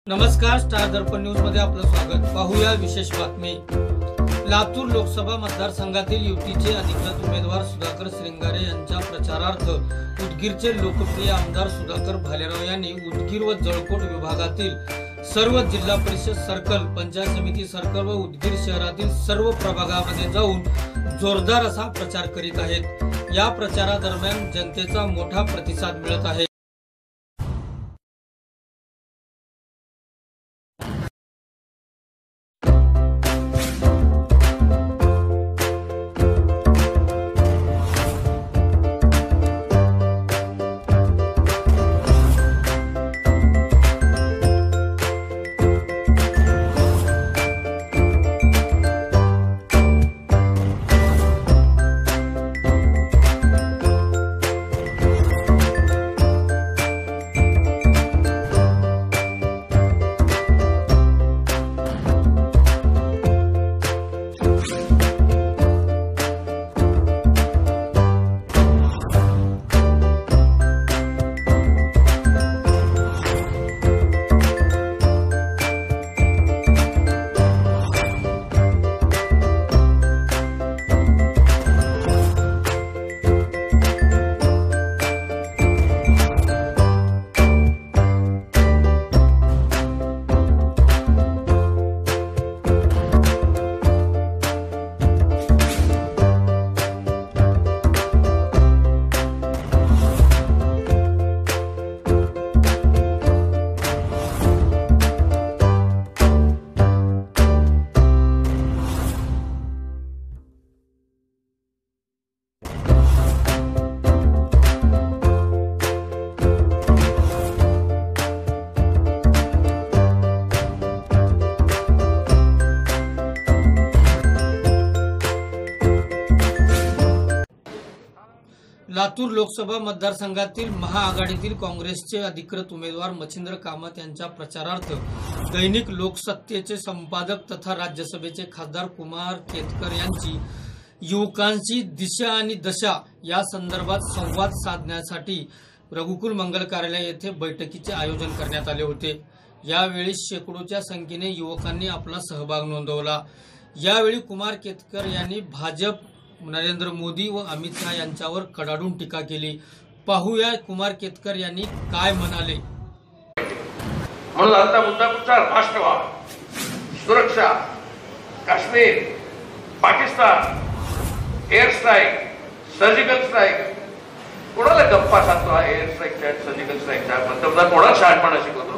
नमस्कार, स्टार दर्पण न्यूज मध्ये आपलं स्वागत। पाहूया विशेष बातमी। लातूर लोकसभा मतदारसंघातील युतीचे अधिकृत उमेदवार सुधाकर श्रृंगारे यांच्या प्रचारार्थ उदगीरचे लोकप्रिय आमदार सुधाकर भालेराव यांनी उदगीर व जळकोट विभागातील सर्व जिल्हा परिषद सर्कल, पंचायत समिती सर्कल व उदगीर शहरातील सर्व प्रभागामध्ये जाऊन जोरदार असा प्रचार करीत आहेत। या प्रचारादरम्यान जनतेचा मोठा प्रतिसाद मिळत आहे। लातूर लोकसभा मतदारसंघातील महाआघाडीतील काँग्रेसचे अधिकृत उमेदवार मच्छिंद्र कामत यांच्या प्रचारार्थ दैनिक लोकसत्तेचे संपादक तथा राज्यसभेचे खासदार कुमार केतकर यांची युवकांची दिशा आणि दशा या संदर्भात संवाद साधण्यासाठी रघुकुल मंगल कार्यालय येथे बैठकीचे आयोजन करण्यात आले होते। यावेळी शेकडोच्या संख्येने युवकांनी आपला सहभाग नोंदवला। यावेळी कुमार केतकर यांनी भाजप, नरेंद्र मोदी व अमित शाह यांच्यावर कडाडून टीका केली। पाहूया कुमार केतकर यांनी काय म्हणाले। म्हणून आता मुद्दा राष्ट्रवाद, सुरक्षा, Kashmir, Pakistan, air strike, surgical strike, कोणाला गप्पा सांगतो हा एअर स्ट्राईकच्या, सर्जिकल स्ट्राईकच्या मतलब कोणाला शहाणपणा शिकवतो?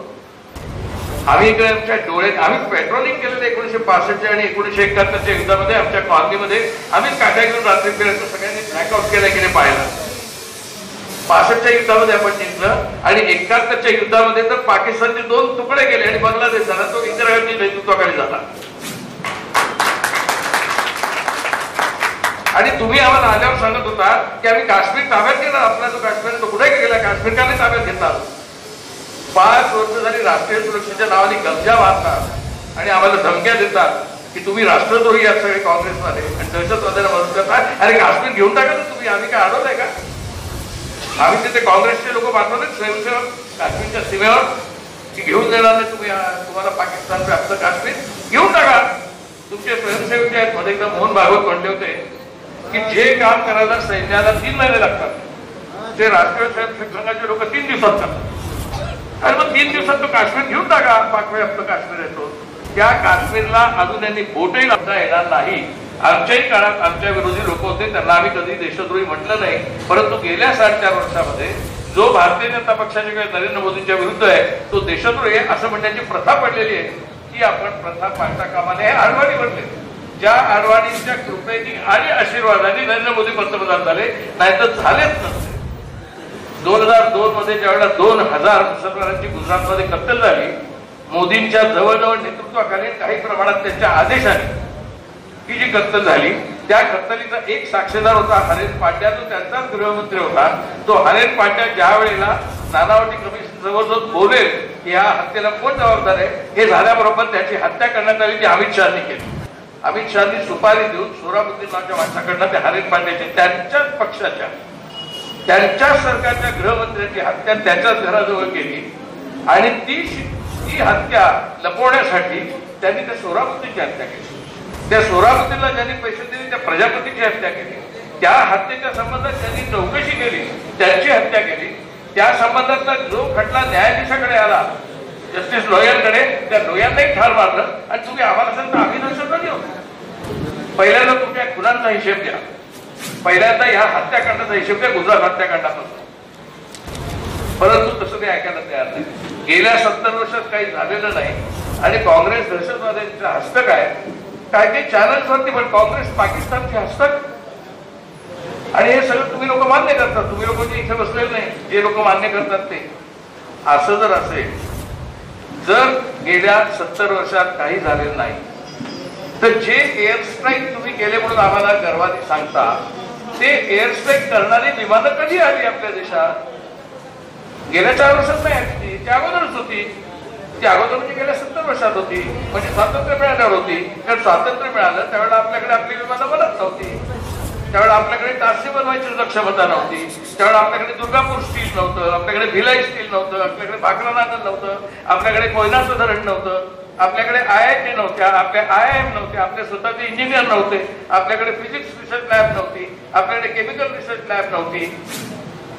आम्ही इकडे आमच्या डोळ्यात आम्ही पेट्रोलिंग केलेलं 1965 आणि 1971च्या युद्धामध्ये आमच्या कॉलनीमध्ये आम्ही काट्या घेऊन रात्री फिरायचो, सगळ्यांनी ब्लॅकआउट केलं की नाही पाहिलं। 65च्या युद्धामध्ये आपण जिंकलं आणि 71च्या युद्धामध्ये तर पाकिस्तानचे 2 तुकडे गेले आणि बांगलादेश झाला, तो इंदिरा गांधी नेतृत्वाखाली झाला। आणि तुम्ही आम्हाला आल्यावर सांगत होता की आम्ही काश्मीर ताब्यात घेणार, आपला जो काश्मीर तो कुठे गेला, काश्मीर का नाही ताब्यात घेतला? 5 वर्ष झाली राष्ट्रीय सुरक्षेच्या नावाने गमजा मारतात आणि आम्हाला धमक्या देतात की तुम्ही राष्ट्रद्रोही आहात सगळे काँग्रेसमध्ये आणि दहशतवाद्यांना मदत करतात। अरे काश्मीर घेऊन टाका ना तुम्ही, आम्ही काय अडवलंय का? आम्ही तिथे काँग्रेसचे लोक पाठवले स्वयंसेवक काश्मीरच्या सीमेवर की घेऊन देणार नाही तुम्ही, तुम्हाला पाकिस्तान व्याप्त काश्मीर घेऊन टाका। तुमचे स्वयंसेवक जे आहेत, मध्ये एकदा मोहन भागवत म्हणले होते की जे काम करायला सैन्याला 3 महिने लागतात ते राष्ट्रीय स्वयंसेवक संघाचे लोक 3 दिवसात करतात। आणि मग 3 दिवसात तो काश्मीर घेऊन टाका, पाकव्याप्त काश्मीर येतो। त्या काश्मीरला अजून त्यांनी बोटही लावता येणार नाही। आमच्याही काळात आमच्या विरोधी लोक होते, त्यांना आम्ही कधी देशद्रोही म्हटलं नाही, परंतु गेल्या 4.5 वर्षामध्ये जो भारतीय जनता पक्षाच्या किंवा नरेंद्र मोदींच्या विरुद्ध आहे तो देशद्रोही आहे असं म्हणण्याची प्रथा पडलेली आहे। ती आपण प्रथा पाळता कामा नये। हे आडवाणी बनले, ज्या आडवाणींच्या कृपेने आणि आशीर्वादाने नरेंद्र मोदी पंतप्रधान झाले, नाहीतर झालेच नसते। 2002 मध्ये ज्यावेळेला 2000 मुसलमानांची गुजरातमध्ये कत्तल झाली, मोदींच्या जवळजवळ नेतृत्वाखाली काही प्रमाणात त्यांच्या आदेशाने ही जी कत्तल झाली, त्या कत्तलीचा एक साक्षीदार होता हरेन पांड्या, जो त्यांचाच गृहमंत्री होता। तो हरेन पांड्या ज्या वेळेला नानावटी कमिशन जवळ बोलेल की या हत्येला कोण जबाबदार आहे, हे झाल्याबरोबर त्याची हत्या करण्यात आली, ती अमित शहानी केली। अमित शहानी सुपारी देऊन सोराबुद्दीन नावाच्या माणसाकडनं त्या हरेन पांड्याची त्यांच्याच पक्षाच्या त्यांच्या सरकारच्या गृहमंत्र्यांची हत्या त्याच्याच घराजवळ केली आणि ती ती हत्या लपवण्यासाठी त्यांनी त्या सोहराबुद्दींची हत्या केली. त्या सोहराबुद्दीनला ज्यांनी पैसे दिले त्या प्रजापतीची हत्या केली. त्या हत्येच्या संबंधात ज्यांनी चौकशी केली त्यांची हत्या केली. त्या संबंधातला जो खटला न्यायाधीशाकडे आला जस्टिस लोयांकडे, त्या लोयांनाही ठार मारलं. आणि तुम्ही आम्हाला सांगता आम्ही नक्षत्र देऊ. पहिल्यांदा तुमच्या खुनांचा हिशेब घ्या. पहिल्यांदा ह्या हत्याकांडाचा हिशेब घ्या, गुजरात हत्याकांडापासून. परंतु तसं काही ऐकायला तयार नाही. गेल्या 70 वर्षात काही झालेलं नाही. आणि काँग्रेस दहशतवाद्यांचं हस्तक आहे. काय काही चॅनल्सवरती पण काँग्रेस पाकिस्तानचे हस्तक. आणि हे सगळं तुम्ही लोक मान्य करतात. तुम्ही लोक जे इथे बसलेले नाही, जे लोक मान्य करतात ते. असं जर असेल, जर गेल्या 70 वर्षात काही झालेलं नाही, तर जे एअर स्ट्राईक तुम्ही केले म्हणून आम्हाला गर्वाने सांगता, ते एअर स्ट्राईक करणारी विमानं कधी आली आपल्या देशात? गेल्या 4 वर्षात नाही आली, त्या अगोदरच होती. ती अगोदर म्हणजे गेल्या 70 वर्षात होती. म्हणजे स्वातंत्र्य मिळाल्यावर होती. कारण स्वातंत्र्य मिळालं त्यावेळेला आपल्याकडे आपली विमानं बनत नव्हती. त्यावेळेला आपल्याकडे टारसी बनवायची क्षमता नव्हती. त्यावेळेला आपल्याकडे दुर्गापूर स्टील नव्हतं, आपल्याकडे भिलाई स्टील नव्हतं, आपल्याकडे भाकरा नागल नव्हतं, आपल्याकडे कोयनाचं धरण नव्हतं, आपल्याकडे IIT नव्हत्या, आपल्या IIM नव्हत्या, आपले स्वतःचे इंजिनियर नव्हते, आपल्याकडे फिजिक्स रिसर्च लॅब नव्हती, आपल्याकडे केमिकल रिसर्च लॅब नव्हती.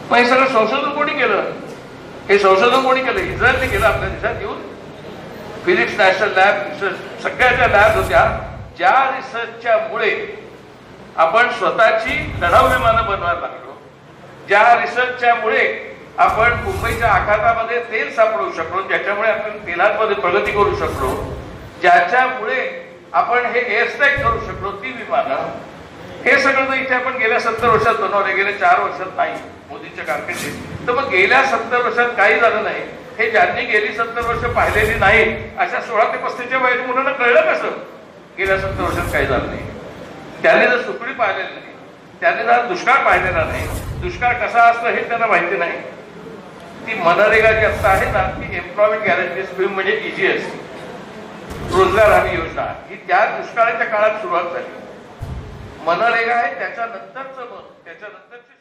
मग हे सगळं संशोधन कोणी केलं? हे संशोधन कोणी केलं? इस्रायलने केलं आपल्या देशात येऊन. फिजिक्स नॅशनल लॅब, रिसर्च सगळ्या ज्या लॅब होत्या, ज्या रिसर्चच्या मुळे आपण स्वतःची लढाऊ विमानं बनवायला लागलो, ज्या रिसर्चच्या मुळे आपण मुंबईच्या आखातामध्ये तेल सापडवू शकलो, ज्याच्यामुळे आपण तेलांमध्ये प्रगती करू शकलो, ज्याच्यामुळे आपण हे एअर स्ट्राईक करू शकलो, ती विमानं, हे सगळं इथे आपण गेल्या 70 वर्षात बनवले, गेल्या 4 वर्षात नाही मोदींच्या कारकिर्दीत. तर मग गेल्या 70 वर्षात काही झालं नाही हे ज्यांनी गेली 70 वर्ष पाहिलेली नाही अशा 16 ते 35च्या वयाच्या मुलांना कळलं कसं गेल्या 70 वर्षात काही झालं नाही? त्यांनी जर सुकडी पाहिलेली नाही, त्यांनी जर दुष्काळ पाहिलेला नाही, दुष्काळ कसा असतो हे त्यांना माहिती नाही. ती मनरेगा जी आता आहे ना, ती एम्प्लॉयमेंट गॅरंटी स्कीम म्हणजे EGS, रोजगार हमी योजना, ही त्या दुष्काळाच्या काळात सुरुवात झाली. मनरेगा आहे त्याच्यानंतरचं त्याच्यानंतरची